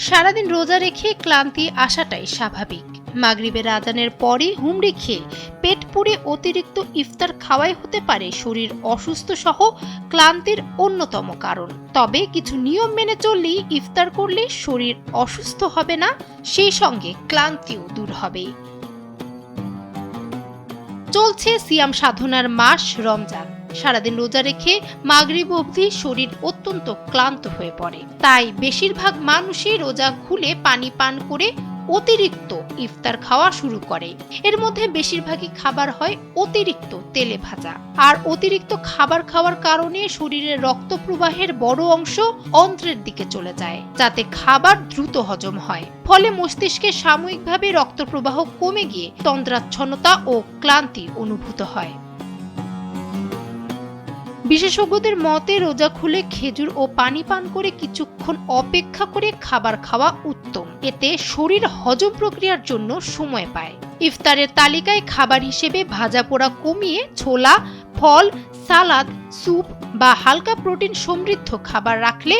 সারাদিন রোজা রেখে ক্লান্তি আসাটাই স্বাভাবিক। মাগরিবের আজানের পরে হুমড়ি খেয়ে পেট পুড়ে অতিরিক্ত ইফতার খাওয়াই হতে পারে শরীর অসুস্থ সহ ক্লান্তির অন্যতম কারণ। তবে কিছু নিয়ম মেনে চললেই ইফতার করলে শরীর অসুস্থ হবে না, সেই সঙ্গে ক্লান্তিও দূর হবে। চলছে সিয়াম সাধনার মাস রমজান। সারাদিন রোজা রেখে মাগরিব অবধি শরীর অত্যন্ত ক্লান্ত হয়ে পড়ে। তাই বেশিরভাগ মানুষই রোজা খুলে পানি পান করে অতিরিক্ত ইফতার খাওয়া শুরু করে। এর মধ্যে বেশিরভাগই খাবার হয় অতিরিক্ত তেলে ভাজা। আর অতিরিক্ত খাবার খাওয়ার কারণে শরীরের রক্ত প্রবাহের বড় অংশ অন্ত্রের দিকে চলে যায়, যাতে খাবার দ্রুত হজম হয়। ফলে মস্তিষ্কে সাময়িকভাবে রক্ত প্রবাহ কমে গিয়ে তন্দ্রাচ্ছন্নতা ও ক্লান্তি অনুভূত হয়। বিশেষজ্ঞদের মতে রোজা খুলে খেজুর ও পানি পান করে কিছুক্ষণ অপেক্ষা করে খাবার খাওয়া উত্তম। এতে শরীর হজম প্রক্রিয়ার জন্য সময় পায়। ইফতারের তালিকায় খাবার হিসেবে ভাজা পোড়া কমিয়ে ছোলা, ফল, সালাদ, স্যুপ বা হালকা প্রোটিন সমৃদ্ধ খাবার রাখলে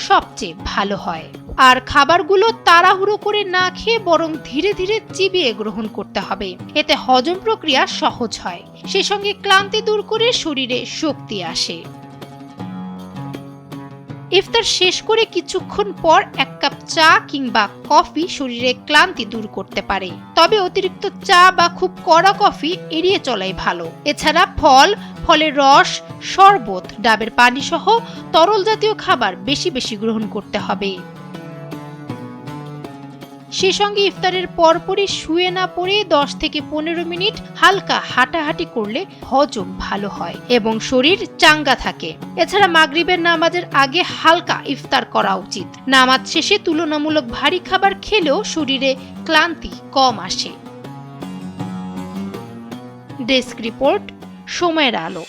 সবচেয়ে ভালো হয়। আর খাবারগুলো তাড়াহুড়ো করে না খেয়ে বরং ধীরে ধীরে চিবিয়ে গ্রহণ করতে হবে। এতে হজম প্রক্রিয়া সহজ হয়, সেই সঙ্গে ক্লান্তি দূর করে শরীরে শক্তি আসে। ইফতার শেষ করে কিছুক্ষণ পর 1 কাপ চা কিংবা কফি শরীরে ক্লান্তি দূর করতে পারে। তবে অতিরিক্ত চা বা খুব কড়া কফি এড়িয়ে চলাই ভালো। এছাড়া ফল, ফলের রস, শরবত, ডাবের পানি সহ তরল জাতীয় খাবার বেশি বেশি গ্রহণ করতে হবে। সেই সঙ্গে ইফতারের পরপরই শুয়ে না পড়ে 10 থেকে 15 মিনিট হালকা হাঁটাহাঁটি করলে হজম ভালো হয় এবং শরীর চাঙ্গা থাকে। এছাড়া মাগরিবের নামাজের আগে হালকা ইফতার করা উচিত। নামাজ শেষে তুলনামূলক ভারী খাবার খেলেও শরীরে ক্লান্তি কম আসে। ডেস্ক রিপোর্ট, সময়ের আলো।